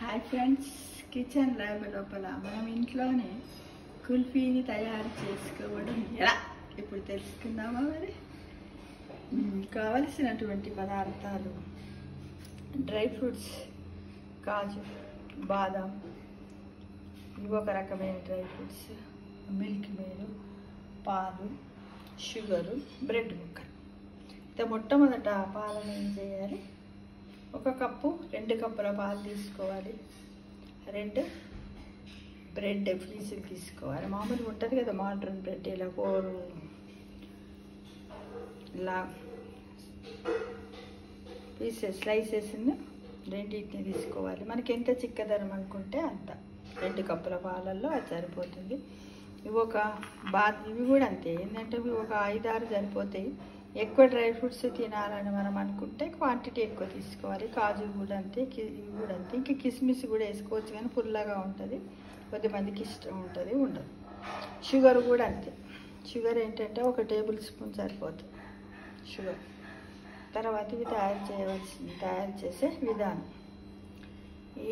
Hi friends, kitchen lab లోపల మనం ఇంట్లోనే కుల్ఫీని తయారు చేసుకోవడం ఎలా ఇప్పుడు తెలుసుకుందామా. మరి కావలసినటువంటి పదార్థాలు: డ్రై ఫ్రూట్స్, కాజు, బాదం, ఇవి ఒక రకమైన డ్రై ఫ్రూట్స్, మిల్క్ మేడ్, పాలు, షుగరు, బ్రెడ్ ముక్కలు. అయితే మొట్టమొదట పాలను ఏం చేయాలి? 1 కప్పు 2 కప్పుల పాలు తీసుకోవాలి. 2 బ్రెడ్ పీసులు తీసుకోవాలి. మామూలుగా ఉంటుంది కదా మోడర్న్ బ్రెడ్, ఇలా 4 ఇలా పీసెస్ స్లైసెస్ని రెండింటిని తీసుకోవాలి. మనకి ఎంత చిక్కదనం అనుకుంటే అంత. 2 కప్పుల పాలల్లో అది సరిపోతుంది. ఇవి ఇవి కూడా అంతే. ఏంటంటే ఇవి ఒక 5-6 సరిపోతాయి. ఎక్కువ డ్రై ఫ్రూట్స్ తినాలని మనం అనుకుంటే క్వాంటిటీ ఎక్కువ తీసుకోవాలి. కాజు కూడా అంతే, ఇవి కూడా అంతే. ఇంకా కిస్మిస్ కూడా వేసుకోవచ్చు, కానీ పుల్లగా ఉంటుంది, కొద్దిమందికి ఇష్టం ఉంటుంది, ఉండదు. షుగర్ కూడా అంతే. షుగర్ ఏంటంటే 1 టేబుల్ స్పూన్ సరిపోతుంది షుగర్. తర్వాత ఇవి తయారు చేసే విధానం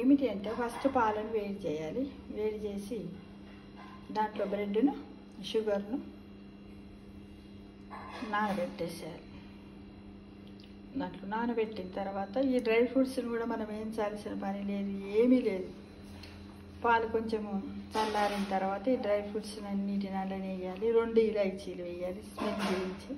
ఏమిటి అంటే, ఫస్ట్ పాలను వేడి చేయాలి. వేడి చేసి దాంట్లో బ్రెడ్ను, షుగర్ను నానబెట్టేసేయాలి. దాంట్లో నానబెట్టిన తర్వాత ఈ డ్రై ఫ్రూట్స్ని కూడా మనం ఏం చేయాల్సిన పని లేదు, ఏమీ లేదు. పాలు కొంచెము చల్లారిన తర్వాత ఈ డ్రై ఫ్రూట్స్ని అన్నిటిని అలానే వేయాలి. 2 ఇలాచీలు వేయాలి, స్మెల్ గురించి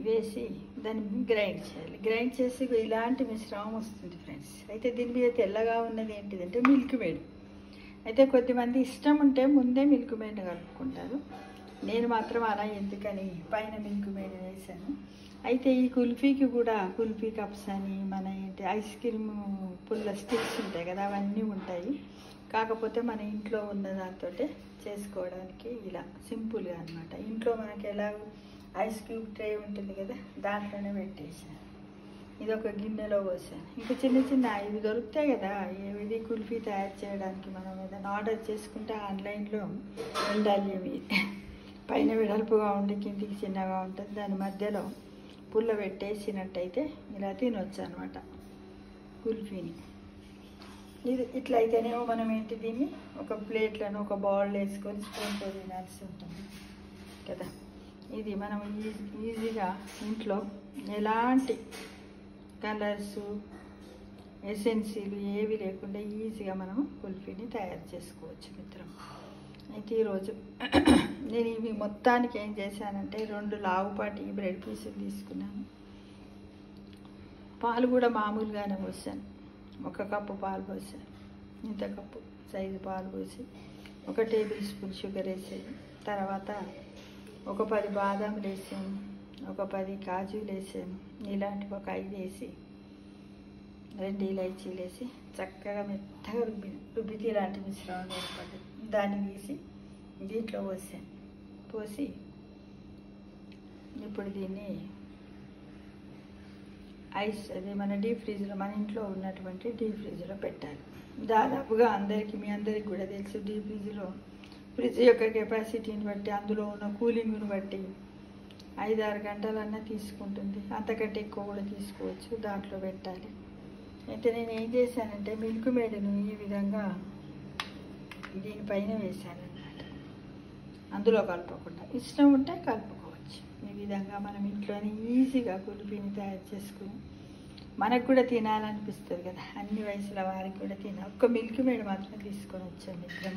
వేసి దాన్ని గ్రైండ్ చేయాలి. గ్రైండ్ చేసి ఇలాంటి మిశ్రమం వస్తుంది ఫ్రెండ్స్. అయితే దీని మీద తెల్లగా ఉన్నది ఏంటిదంటే మిల్క్ మేడ్. అయితే కొద్దిమంది ఇష్టం ఉంటే ముందే మిల్క్ మేడ్ కలుపుకుంటారు. నేను మాత్రం అలా ఎందుకని పైన మిల్క్ మేడ్ వేసాను. అయితే ఈ కుల్ఫీకి కూడా కుల్ఫీ కప్స్ అని, మన ఐస్ క్రీమ్ పుల్ల స్టిక్స్ ఉంటాయి కదా, అవన్నీ ఉంటాయి. కాకపోతే మన ఇంట్లో ఉన్న దాంతో చేసుకోవడానికి ఇలా సింపుల్గా అనమాట. ఇంట్లో మనకి ఎలా ఐస్ క్యూబ్ ట్రే ఉంటుంది కదా, దాంట్లోనే పెట్టేసాను. ఇది ఒక గిన్నెలో పోసాను. ఇంకా చిన్న చిన్న ఇవి దొరుకుతాయి కదా, ఇది కుల్ఫీ తయారు చేయడానికి మనం ఏదైనా ఆర్డర్ చేసుకుంటే ఆన్లైన్లో ఉండాలి. ఇవి పైన వెడల్పుగా ఉండి కిందికి చిన్నగా ఉంటుంది. దాని మధ్యలో పుల్ల పెట్టేసినట్టయితే ఇలా తినొచ్చు అనమాట కుల్ఫీని. ఇది ఇట్లయితేనేమో మనం ఏంటి, దీన్ని ఒక ప్లేట్లను ఒక బౌల్ వేసుకొని స్పూన్తో తినాల్సి ఉంటుంది కదా. ఇది మనం ఈజీగా ఇంట్లో ఎలాంటి కలర్స్, ఎసెన్సీలు ఏవి లేకుండా ఈజీగా మనం కుల్ఫీని తయారు చేసుకోవచ్చు మిత్రం. అయితే ఈరోజు నేను ఇవి మొత్తానికి ఏం చేశానంటే 2 లావుపాటి బ్రెడ్ పీసులు తీసుకున్నాను. పాలు కూడా మామూలుగానే పోసాను. 1 కప్పు పాలు పోసాను. ఇంత కప్పు సైజు పాలు పోసి 1 టేబుల్ స్పూన్ షుగర్ వేసాను. తర్వాత ఒక 10 బాదాములు వేసాను, ఒక 10 కాజులు వేసాను. ఇలాంటివి ఒక 5 వేసి 2 ఇలాచీలు వేసి చక్కగా మెత్తగా రుబ్బితే ఇలాంటి మిశ్రమం ఏర్పడింది. దాన్ని తీసి దీంట్లో పోసి ఇప్పుడు దీన్ని మన డీప్ ఫ్రిడ్జ్లో, మన ఇంట్లో ఉన్నటువంటి డీప్ ఫ్రిడ్జ్లో పెట్టాలి. దాదాపుగా మీ అందరికి కూడా తెలుసు, డీప్ ఫ్రిడ్జ్ యొక్క కెపాసిటీని బట్టి, అందులో ఉన్న కూలింగ్ను బట్టి 5-6 గంటలన్నా తీసుకుంటుంది. అంతకంటే ఎక్కువ కూడా తీసుకోవచ్చు. దాంట్లో పెట్టాలి. అయితే నేను ఏం చేశానంటే మిల్క్ మేడ్ను ఈ విధంగా దీనిపైన వేసాను అన్నమాట. అందులో కలపకుండా, ఇష్టం ఉంటే కలుపుకోవచ్చు. ఈ విధంగా మనం ఇంట్లోనే ఈజీగా కుల్ఫీని తయారు చేసుకుని మనకు కూడా తినాలనిపిస్తుంది కదా, అన్ని వయసుల వారికి కూడా ఒక్క మిల్క్ మేడ్ మాత్రం తీసుకొని వచ్చాం మిత్రం.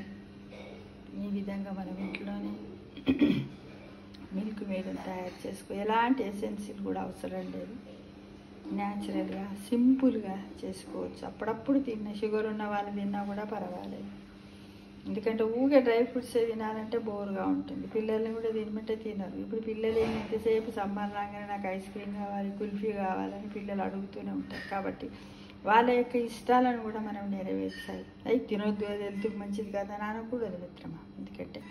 ఈ విధంగా మనం ఇంట్లోనే మిల్క్ మేడ్ని తయారు ఎలాంటి ఎసెన్సీలు కూడా అవసరం లేదు. న్యాచురల్గా సింపుల్గా చేసుకోవచ్చు. అప్పుడప్పుడు షుగర్ ఉన్న వాళ్ళు తిన్నా కూడా పర్వాలేదు. ఎందుకంటే ఊగే డ్రై ఫ్రూట్స్ తినాలంటే బోర్గా ఉంటుంది. పిల్లల్ని కూడా తినమంటే తినరు. ఇప్పుడు పిల్లలు ఎంతసేపు సమ్మర్ రాగానే నాకు ఐస్ క్రీమ్ కావాలి, కుల్ఫీ కావాలని పిల్లలు అడుగుతూనే ఉంటారు. కాబట్టి వాళ్ళ యొక్క ఇష్టాలను కూడా మనం నెరవేర్చాలి. అవి తినొద్దు, అది హెల్త్కి మంచిది కదా అని అనకూడదు మిత్రమా. ఎందుకంటే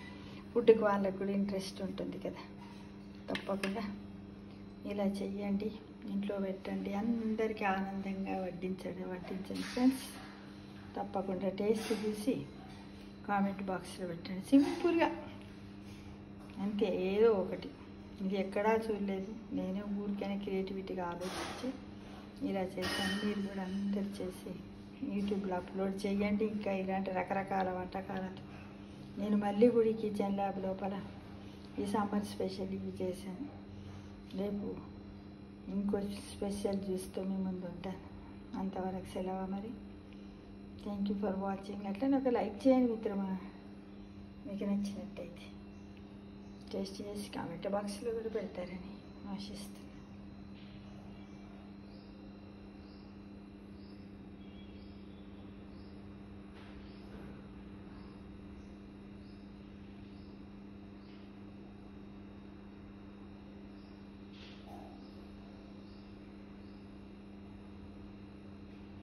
ఫుడ్కి వాళ్ళకు కూడా ఇంట్రెస్ట్ ఉంటుంది కదా. తప్పకుండా ఇలా చెయ్యండి, ఇంట్లో పెట్టండి, అందరికీ ఆనందంగా వడ్డించండి ఫ్రెండ్స్. తప్పకుండా టేస్ట్ చూసి కామెంట్ బాక్స్లో పెట్టండి. సింపుల్గా అంతే, ఏదో ఒకటి. ఇది ఎక్కడా చూడలేదు, నేనే ఊరికైనా క్రియేటివిటీగా ఆలోచించి ఇలా చేశాను. మీరు కూడా అందరు చేసి యూట్యూబ్లో అప్లోడ్ చేయండి. ఇంకా ఇలాంటి రకరకాల వంటకాలతో నేను మళ్ళీ కూడా ఈ కిచెన్ ల్యాబ్ లోపల ఈ సమ్మర్ స్పెషల్ ఇవి చేశాను. రేపు ఇంకో స్పెషల్ జ్యూస్తో మీ ముందు ఉంటాను. అంతవరకు సెలవు మరి. Thank you for watching. అట్లనే ఒక లైక్ చేయండి మిత్రమా, మీకు నచ్చినట్టయితే. టేస్ట్ చేసి కామెంట్ బాక్స్లో కూడా పెడతారని ఆశిస్తున్నాను.